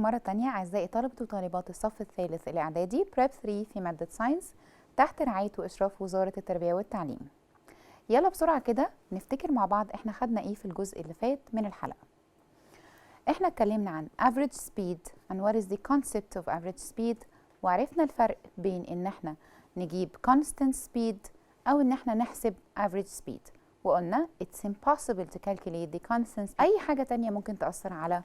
بكم مرة تانية أعزائي طلبة وطالبات الصف الثالث الإعدادي بريب 3 في مادة ساينس تحت رعاية وإشراف وزارة التربية والتعليم. يلا بسرعة كده نفتكر مع بعض احنا خدنا ايه في الجزء اللي فات من الحلقة. احنا اتكلمنا عن average speed and what is the concept of average speed، وعرفنا الفرق بين ان احنا نجيب constant speed او ان احنا نحسب average speed، وقلنا it's impossible to calculate the constant. اي حاجة تانية ممكن تأثر على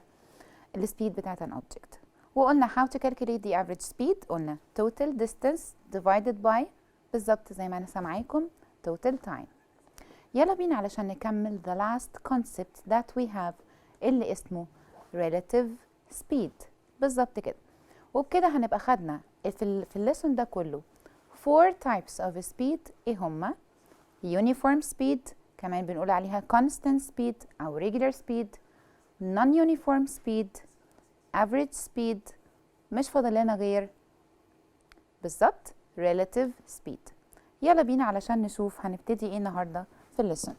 السبيد بتاعت an object. وقلنا how to calculate the average speed، قلنا total distance divided by بالظبط زي ما انا سامعاكم total time. يلا بينا علشان نكمل the last concept that we have اللي اسمه relative speed بالظبط كده. وبكده هنبقى خدنا في الليسون ده كله 4 types of speed. ايه هما؟ uniform speed، كمان بنقول عليها constant speed او regular speed، non-uniform speed، average speed، مش فاضل لنا غير بالظبط relative speed. يلا بينا علشان نشوف هنبتدي ايه النهارده في الليسون.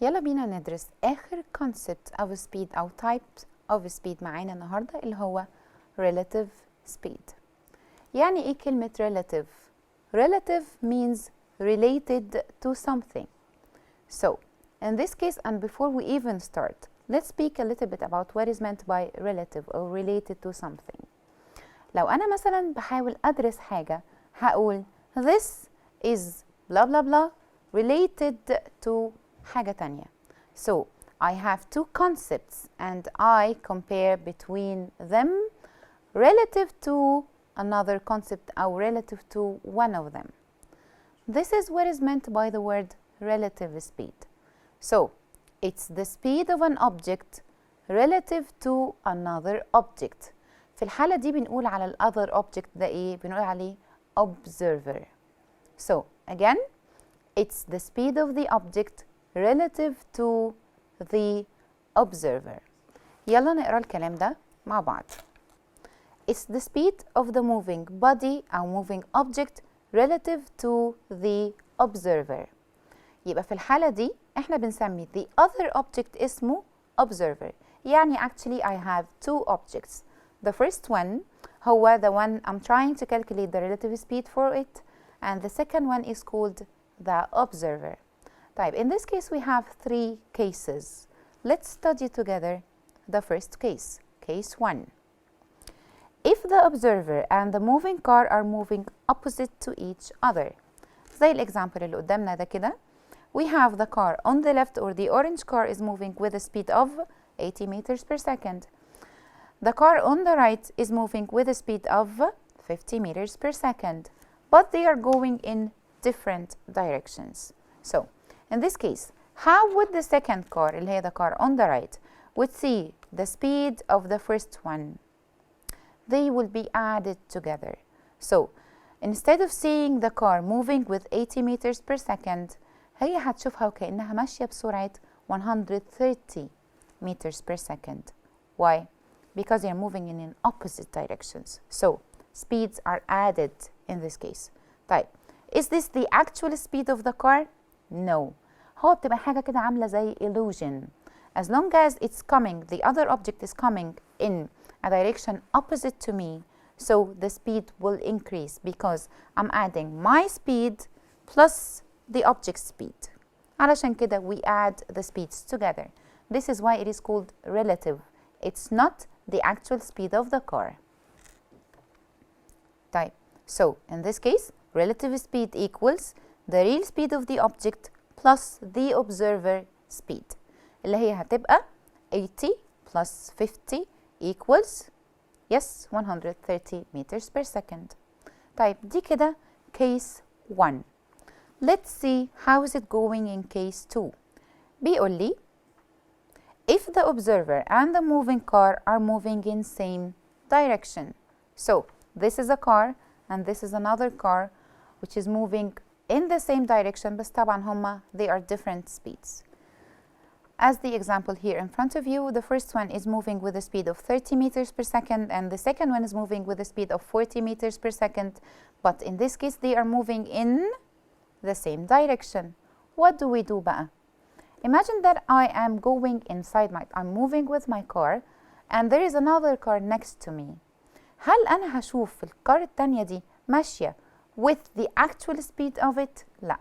يلا بينا ندرس اخر concept of speed او type of speed معانا النهارده اللي هو relative speed. يعني ايه كلمة relative؟ relative means related to something. So in this case, and before we even start, let's speak a little bit about what is meant by relative or related to something. لو أنا مثلا بحاول أدرس حاجة هقول this is blah blah blah related to حاجة تانية. So I have two concepts and I compare between them relative to another concept or relative to one of them. This is what is meant by the word relative speed. So it's the speed of an object relative to another object. في الحالة دي بنقول على ال other object ده ايه؟ بنقول عليه observer. So again, it's the speed of the object relative to the observer. يلا نقرأ الكلام ده مع بعض. It's the speed of the moving body أو moving object relative to the observer. يبقى في الحالة دي احنا بنسمي the other object اسمه observer. يعني actually I have two objects. The first one هو the one I'm trying to calculate the relative speed for it, and the second one is called the observer. طيب in this case we have 3 cases. Let's study together the first case. Case 1. If the observer and the moving car are moving opposite to each other. زي الإكزامبل اللي قدامنا ده كده. We have the car on the left, or the orange car is moving with a speed of 80 meters per second. The car on the right is moving with a speed of 50 meters per second, but they are going in different directions. So, in this case, how would the second car, اللي هي the car on the right, would see the speed of the first one? They will be added together. So, instead of seeing the car moving with 80 meters per second, هي هتشوفها وكأنها ماشية بسرعة 130 meters per second. Why? Because they are moving in opposite directions. So, speeds are added in this case. طيب, is this the actual speed of the car? No. هو بتبقى حاجة كده عاملة زي illusion. As long as it's coming, the other object is coming in a direction opposite to me, so the speed will increase because I'm adding my speed plus the object's speed. علشان كده we add the speeds together. This is why it is called relative. It's not the actual speed of the car. طيب, so in this case, relative speed equals the real speed of the object plus the observer speed. اللي هي هتبقى 80 plus 50 equals yes 130 meters per second. طيب دي كده case 1. Let's see how is it going in case 2. بيقول لي if the observer and the moving car are moving in same direction. So this is a car and this is another car which is moving in the same direction, بس طبعا هما they are different speeds. As the example here in front of you, the first one is moving with a speed of 30 meters per second and the second one is moving with a speed of 40 meters per second. But in this case, they are moving in the same direction. What do we do بقى? Imagine that I am going inside I'm moving with my car and there is another car next to me. هل أنا هشوف الكار التانية دي ماشية with the actual speed of it؟ لا،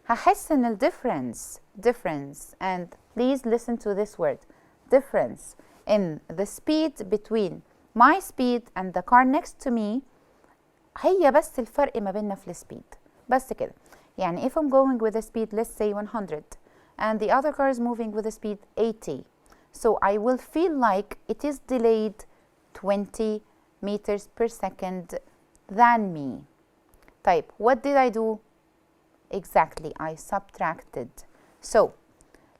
هحس إن ال difference and please listen to this word, difference in the speed between my speed and the car next to me هي بس الفرق ما بيننا في السبيد، بس كده. يعني if I'm going with a speed let's say 100 and the other car is moving with a speed 80, so I will feel like it is delayed 20 meters per second than me. طيب what did I do? Exactly, I subtracted. So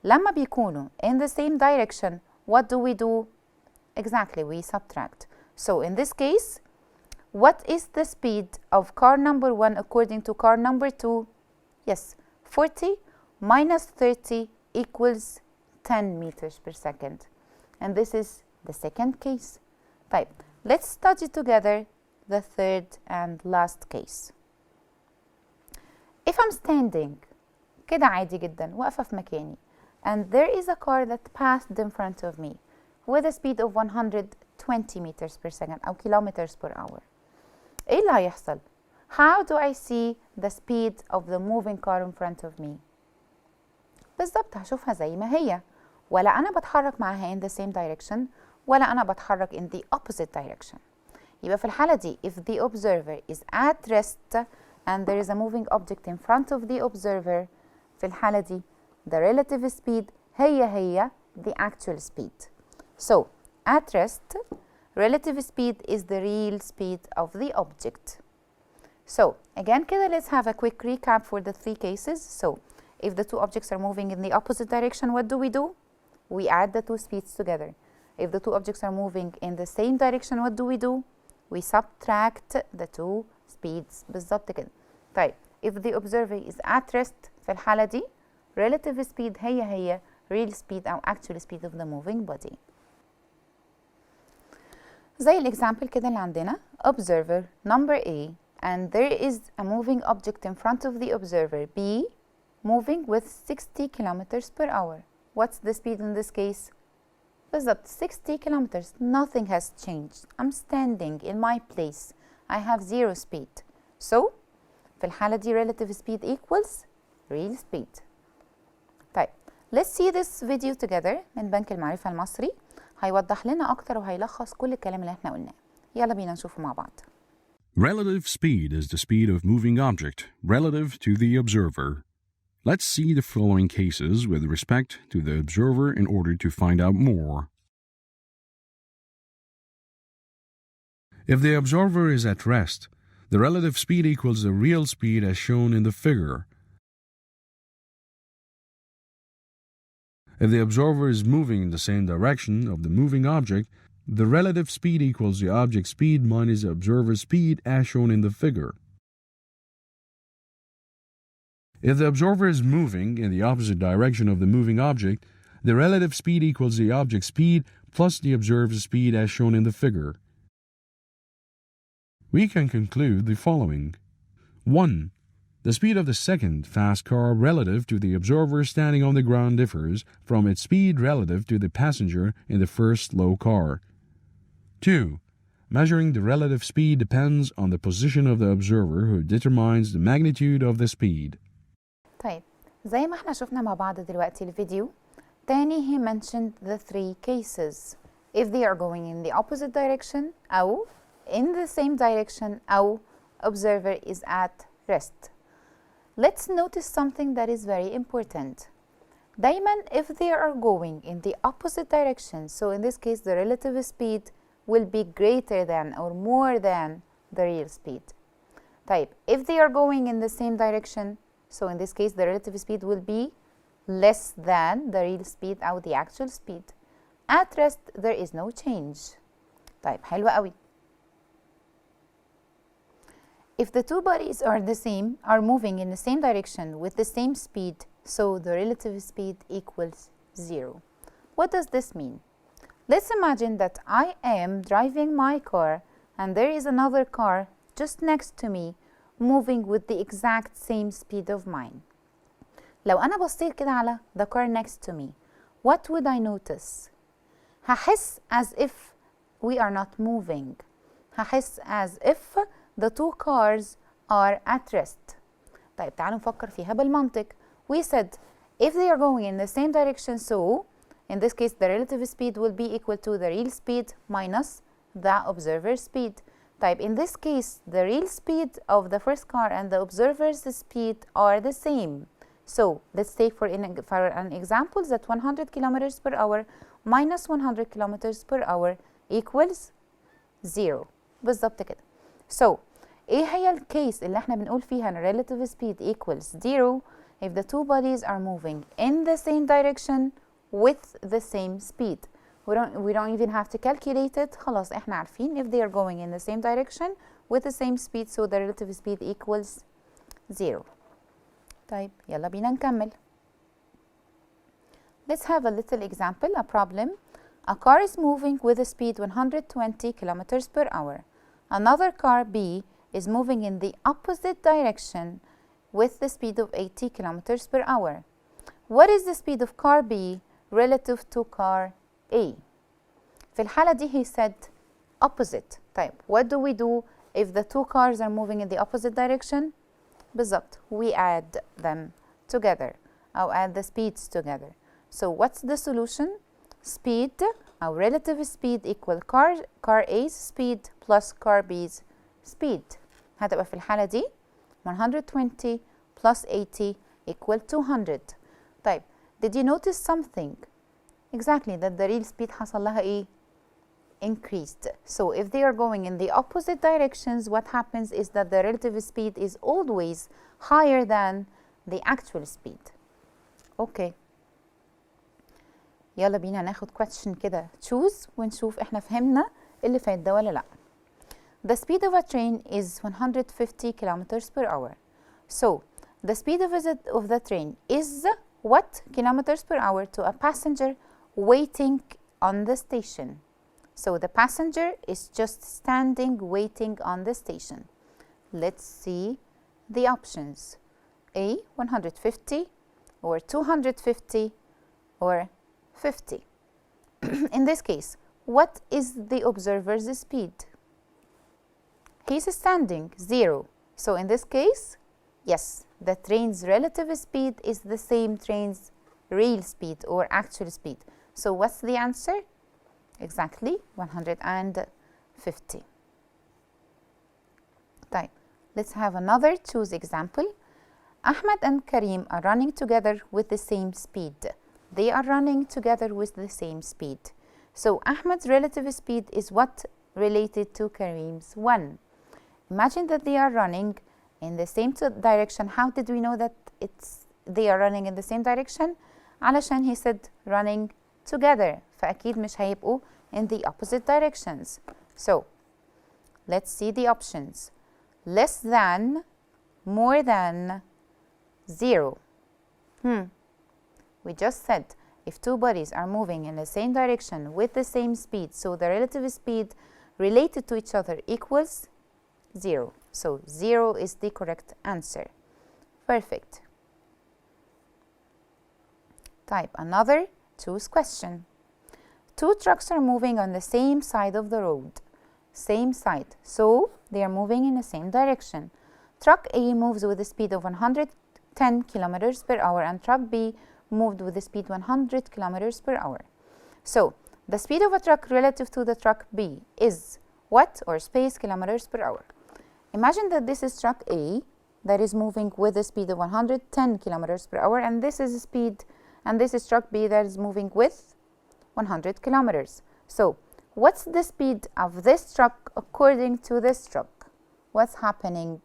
لما بيكونوا in the same direction what do we do? Exactly, we subtract. So in this case, what is the speed of car number 1 according to car number 2? Yes, 40 minus 30 equals 10 meters per second. And this is the second case. طيب, let's study together the third and last case. If I'm standing كده عادي جدا واقفة في مكاني and there is a car that passed in front of me with a speed of 120 meters per second أو kilometers per hour. إيه اللي هيحصل؟ How do I see the speed of the moving car in front of me؟ بالظبط هشوفها زي ما هي، ولا أنا بتحرك معاها in the same direction ولا أنا بتحرك in the opposite direction. يبقى في الحالة دي if the observer is at rest and there is a moving object in front of the observer في الحالة دي the relative speed هي the actual speed. So at rest relative speed is the real speed of the object. So again كده let's have a quick recap for the three cases. So if the two objects are moving in the opposite direction, what do? We add the two speeds together. If the two objects are moving in the same direction, what do? We subtract the two speeds. بالظبط كده. طيب if the observer is at rest في الحالة دي relative speed هي real speed أو actual speed of the moving body. زي الإكزامبل كده اللي عندنا observer number A and there is a moving object in front of the observer B moving with 60 kilometers per hour. What's the speed in this case? بالظبط 60 kilometers. Nothing has changed. I'm standing in my place. I have zero speed. So في الحالة دي relative speed equals real speed. طيب let's see this video together من بنك المعرفة المصري. هيوضح لنا أكتر وهيلخص كل الكلام اللي احنا قلناه. يلا بينا نشوفه مع بعض. Relative speed is the speed of moving object relative to the observer. Let's see the following cases with respect to the observer in order to find out more. If the observer is at rest, the relative speed equals the real speed as shown in the figure. If the observer is moving in the same direction of the moving object, the relative speed equals the object's speed minus the observer's speed as shown in the figure. If the observer is moving in the opposite direction of the moving object, the relative speed equals the object's speed plus the observer's speed as shown in the figure. We can conclude the following. 1. The speed of the second fast car relative to the observer standing on the ground differs from its speed relative to the passenger in the first slow car. 2. Measuring the relative speed depends on the position of the observer who determines the magnitude of the speed. طيب زي ما احنا شفنا مع بعض دلوقتي الفيديو تاني he mentioned the three cases if they are going in the opposite direction أو in the same direction أو observer is at rest. Let's notice something that is very important. دايما if they are going in the opposite direction, so in this case the relative speed will be greater than or more than the real speed. طيب if they are going in the same direction, so in this case the relative speed will be less than the real speed أو the actual speed. At rest there is no change. طيب حلو قوي. If the two bodies are moving in the same direction with the same speed, so the relative speed equals 0. What does this mean? Let's imagine that I am driving my car and there is another car just next to me moving with the exact same speed of mine. لو أنا بصيت كده على the car next to me, what would I notice؟ هحس as if we are not moving. هحس as if the two cars are at rest. طيب تعالوا نفكر فيها بالمنطق. We said if they are going in the same direction, so in this case the relative speed will be equal to the real speed minus the observer speed. طيب in this case the real speed of the first car and the observer's speed are the same. So let's take for an example that 100 kilometers per hour minus 100 kilometers per hour equals 0. بالظبط كده. So ايه هي الكيس اللي احنا بنقول فيها ان relative speed equals 0 if the two bodies are moving in the same direction with the same speed. We don't even have to calculate it. خلاص احنا عارفين if they are going in the same direction with the same speed, so the relative speed equals 0. طيب يلا بينا نكمل. Let's have a little example, a problem. A car is moving with a speed 120 kilometers per hour. Another car B is moving in the opposite direction with the speed of 80 kilometers per hour. What is the speed of car B relative to car A? في الحالة دي he said opposite. طيب what do we do if the two cars are moving in the opposite direction? بالظبط we add them together أو add the speeds together. So what's the solution? Speed أو relative speed equal car A's speed plus car B's speed. هتبقى في الحالة دي 120 plus 80 equal 200. طيب did you notice something? Exactly, that the real speed حصل لها ايه؟ increased. So if they are going in the opposite directions, what happens is that the relative speed is always higher than the actual speed. Okay. يلا بينا ناخد question كده choose ونشوف احنا فهمنا اللي فات ده ولا لا. The speed of a train is 150 kilometers per hour. So the speed of the train is what kilometers per hour to a passenger waiting on the station. So the passenger is just standing waiting on the station. Let's see the options. A 150 or 250 or 50. In this case, what is the observer's speed? He's standing 0. So in this case, yes, the train's relative speed is the same train's real speed or actual speed. So what's the answer? Exactly 150. طيب, let's have another choose example. Ahmed and Karim are running together with the same speed. They are running together with the same speed. So Ahmed's relative speed is what related to Karim's 1. Imagine that they are running in the same direction. How did we know that they are running in the same direction? علشان he said running together. فأكيد مش هيبقوا in the opposite directions. So let's see the options. Less than, more than, 0. We just said if two bodies are moving in the same direction with the same speed, so the relative speed related to each other equals 0. So 0 is the correct answer. Perfect. Type another choose question. Two trucks are moving on the same side of the road. Same side. So they are moving in the same direction. Truck A moves with a speed of 110 kilometers per hour and truck B moved with a speed 100 kilometers per hour. So the speed of a truck relative to the truck B is what, or space, kilometers per hour. Imagine that this is truck A that is moving with a speed of 110 kilometers per hour, and this is speed, and this is truck B that is moving with 100 kilometers. So what's the speed of this truck according to this truck? What's happening?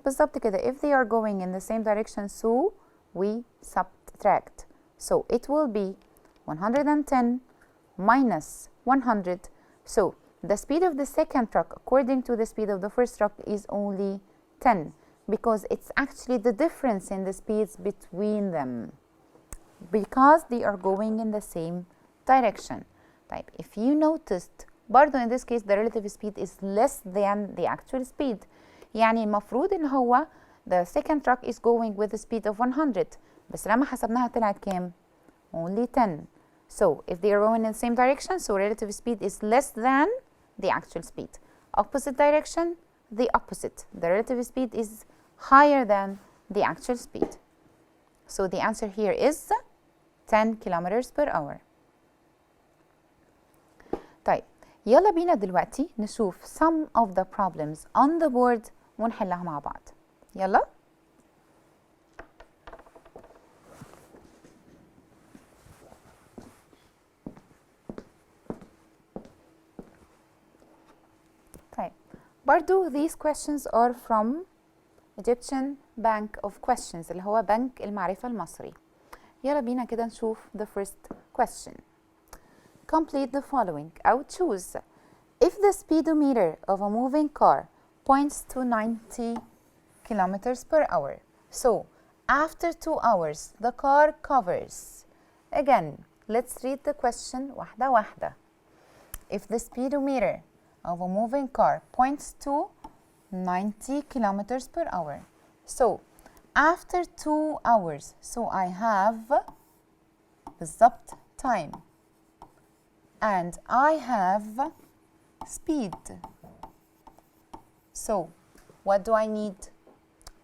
بالظبط كده, if they are going in the same direction, so we subtract. So it will be 110 minus 100. So the speed of the second truck according to the speed of the first truck is only 10, because it's actually the difference in the speeds between them, because they are going in the same direction. Type, if you noticed, برضو in this case the relative speed is less than the actual speed. يعني المفروض ان هو the second truck is going with a speed of 100. بس لما حسبناها طلعت كام؟ only 10. So if they are going in the same direction, so relative speed is less than the actual speed. Opposite direction, the opposite. The relative speed is higher than the actual speed. So the answer here is 10 kilometers per hour. طيب يلا بينا دلوقتي نشوف some of the problems on the board ونحلها مع بعض. يلا. طيب برضو these questions are from Egyptian Bank of Questions اللي هو بنك المعرفة المصري. يلا بينا كده نشوف the first question. Complete the following أو choose. If the speedometer of a moving car points to 90 kilometers per hour, so after 2 hours the car covers. Again, let's read the question واحدة واحدة. If the speedometer of a moving car points to 90 kilometers per hour, so after 2 hours, so I have بالضبط time and I have speed. So what do I need?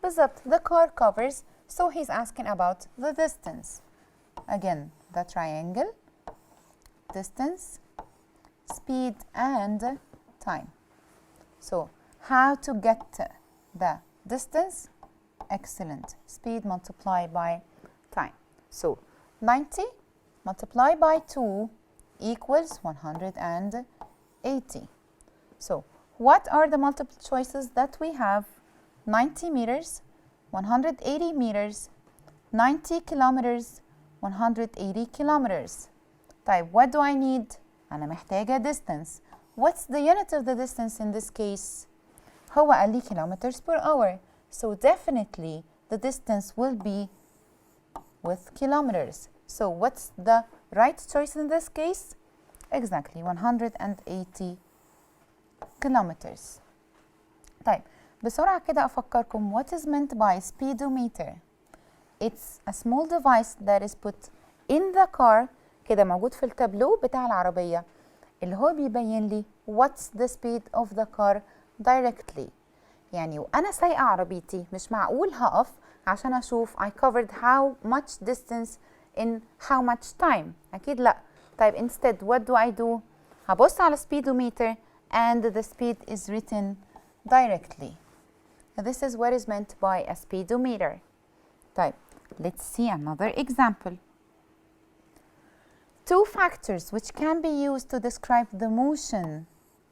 بالضبط the car covers, so he's asking about the distance. Again, the triangle, distance, speed and time. So how to get the distance? Excellent. Speed multiplied by time. So 90 multiplied by 2 equals 180. So what are the multiple choices that we have? 90 meters, 180 meters, 90 kilometers, 180 kilometers. طيب what do I need? أنا محتاجة distance. What's the unit of the distance in this case? هو قال لي kilometers per hour. So definitely the distance will be with kilometers. So what's the right choice in this case? Exactly 180 kilometers. طيب بسرعة كده أفكركم what is meant by speedometer. It's a small device that is put in the car كده موجود في التابلو بتاع العربية اللي هو بيبين لي what's the speed of the car directly. يعني وأنا سايقة عربيتي مش معقول هقف عشان أشوف I covered how much distance in how much time. أكيد لأ. طيب instead what do I do? هبص على speedometer and the speed is written directly. This is what is meant by a speedometer. طيب let's see another example. Two factors which can be used to describe the motion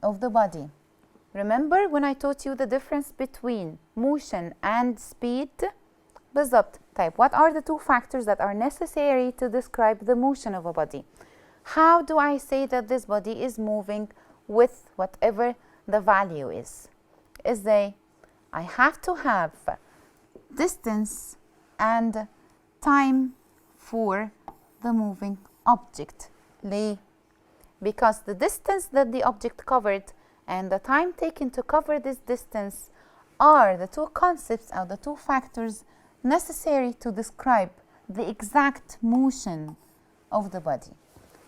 of the body. Remember when I taught you the difference between motion and speed? بالضبط. طيب what are the two factors that are necessary to describe the motion of a body? How do I say that this body is moving with whatever the value is? إزاي؟ I have to have distance and time for the moving object. ليه؟ Because the distance that the object covered and the time taken to cover this distance are the two concepts or the two factors necessary to describe the exact motion of the body.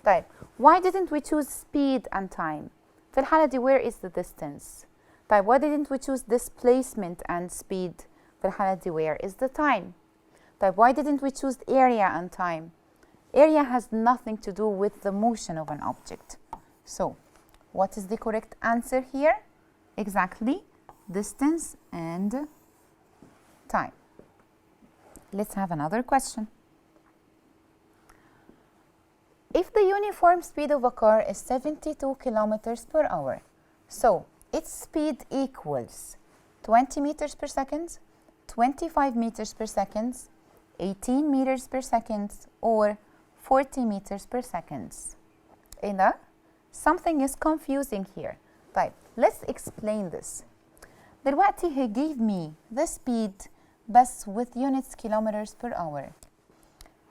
طيب why didn't we choose speed and time? في الحالة دي where is the distance? طيب why didn't we choose displacement and speed? في الحالة دي where is the time? طيب why didn't we choose area and time? Area has nothing to do with the motion of an object. So what is the correct answer here? Exactly distance and time. Let's have another question. If the uniform speed of a car is 72 kilometers per hour, so its speed equals 20 meters per second, 25 meters per second, 18 meters per second, or 40 meters per second. إيه ده؟ Something is confusing here. طيب, let's explain this. دلوقتي he gave me the speed بس with units kilometers per hour.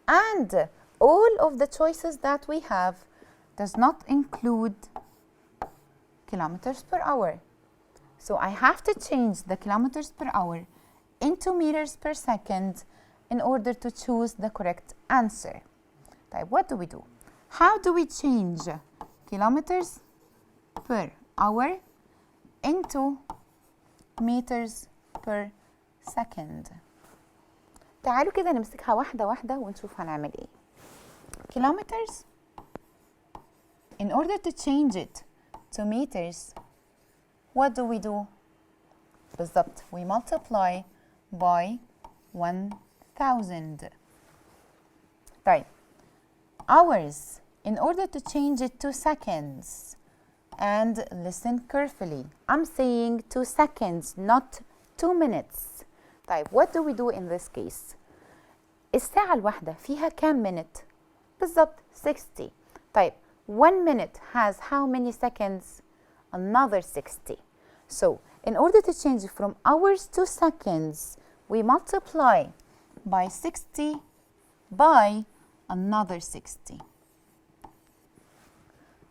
And all of the choices that we have does not include kilometers per hour. So I have to change the kilometers per hour into meters per second in order to choose the correct answer. طيب what do we do? How do we change kilometers per hour into meters per second? تعالوا كده نمسكها واحدة واحدة ونشوف هنعمل ايه. Kilometers, in order to change it to meters, what do we do? بالظبط, we multiply by 1000. طيب, hours, in order to change it to seconds, and listen carefully, I'm saying 2 seconds, not 2 minutes. طيب, what do we do in this case? الساعة الواحدة فيها كام minute؟ بالظبط 60. طيب, 1 minute has how many seconds? Another 60. So, in order to change from hours to seconds, we multiply by 60 by another 60.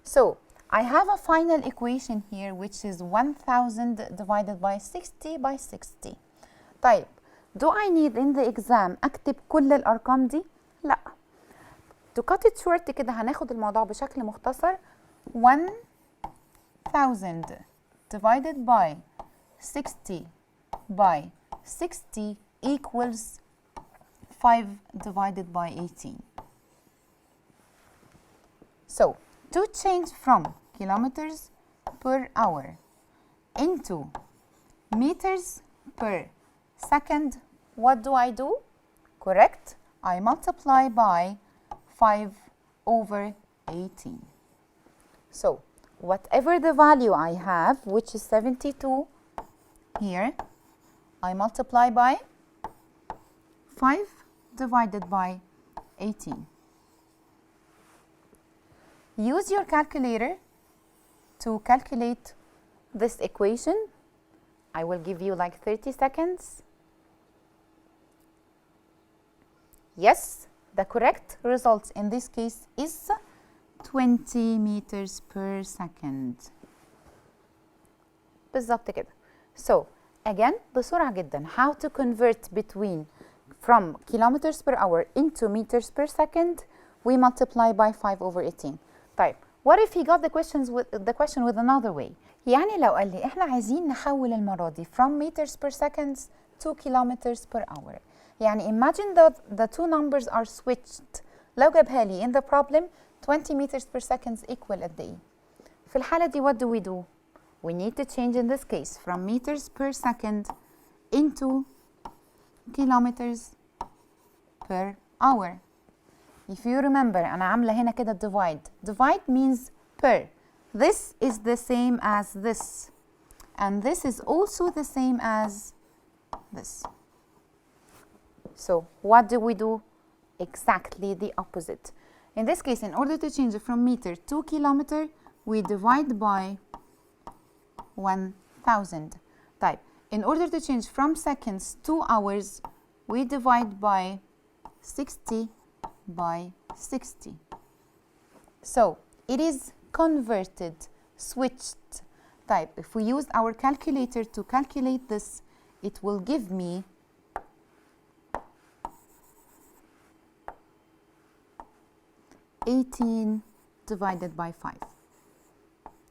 So, I have a final equation here which is 1000 divided by 60 by 60. طيب, do I need in the exam أكتب كل الأرقام دي؟ لا. To cut it short كده هناخد الموضوع بشكل مختصر. 1000 divided by 60 by 60 equals 5 divided by 18. So, to change from kilometers per hour into meters per second, what do I do? Correct, I multiply by 5 over 18. So, whatever the value I have, which is 72 here, I multiply by 5 divided by 18. Use your calculator to calculate this equation. I will give you like 30 seconds. Yes, the correct result in this case is 20 meters per second. بالظبط كده. So, again, بسرعة جدا, how to convert from kilometers per hour into meters per second? We multiply by 5 over 18. طيب, what if he got the question with another way? يعني لو قال لي احنا عايزين نحول المرة دي from meters per second to kilometers per hour. يعني imagine that the two numbers are switched. لو جابها لي in the problem 20 meters per second equal قد ايه؟ في الحالة دي what do we do? We need to change in this case from meters per second into kilometers per hour. If you remember, أنا عاملة هنا كده divide. Divide means per. This is the same as this. And this is also the same as this. So, what do we do? Exactly the opposite. In this case, in order to change it from meter to kilometer, we divide by 1000. طيب, in order to change from seconds to hours, we divide by 60 by 60. So, it is converted, switched. Type, if we use our calculator to calculate this, it will give me 18 divided by 5.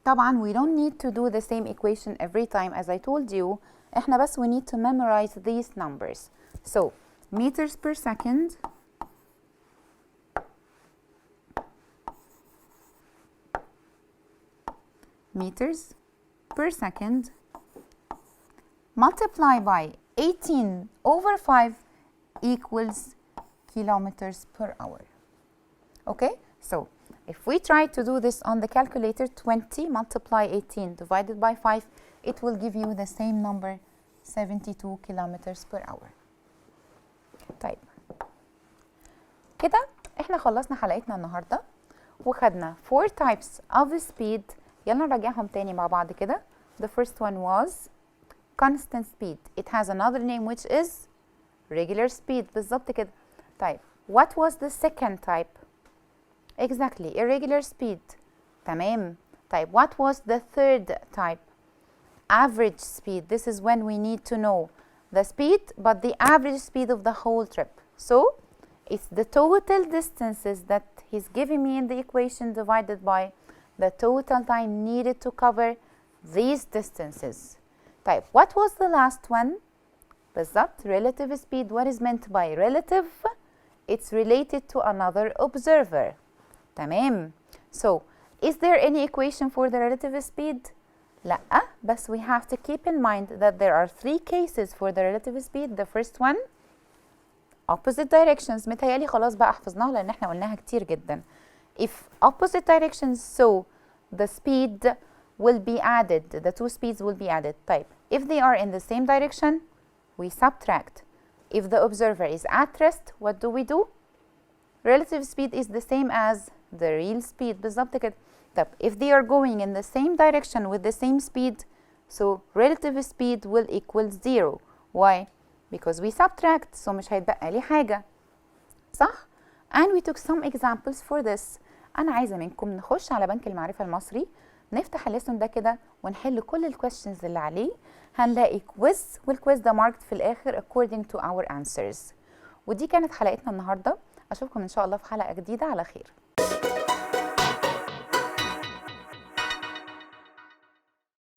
طبعا we don't need to do the same equation every time, as I told you. احنا بس we need to memorize these numbers. So, meters per second meters per second multiply by 18 over 5 equals kilometers per hour. Okay, so if we try to do this on the calculator, 20 multiply 18 divided by 5, it will give you the same number, 72 kilometers per hour. طيب كده احنا خلصنا حلقتنا النهارده وخدنا 4 types of speed. يلا نراجعهم تاني مع بعض كده. The first one was constant speed. It has another name which is regular speed. بالظبط كده. طيب, what was the second type? Exactly, irregular speed. تمام. طيب, what was the third type? Average speed. This is when we need to know the speed but the average speed of the whole trip. So it's the total distances that he's giving me in the equation divided by the total time needed to cover these distances. طيب what was the last one؟ بالظبط relative speed. What is meant by relative؟ It's related to another observer. تمام. So is there any equation for the relative speed؟ لأ، بس we have to keep in mind that there are 3 cases for the relative speed. The first one opposite directions. متهيألي خلاص بقى حفظناها لأن احنا قلناها كتير جدا. If opposite directions, so the speed will be added. The 2 speeds will be added. طيب if they are in the same direction, we subtract. If the observer is at rest, what do? Relative speed is the same as the real speed. بالظبط كده. طب if they are going in the same direction with the same speed, so relative speed will equal 0. Why? Because we subtract, so مش هيتبقى لي حاجة. صح؟ And we took some examples for this. أنا عايزة منكم نخش على بنك المعرفة المصري، نفتح الليسون ده كده ونحل كل الكويستشنز اللي عليه. هنلاقي كويز، والكويز ده ماركت في الآخر according to our answers. ودي كانت حلقتنا النهاردة. أشوفكم إن شاء الله في حلقة جديدة على خير.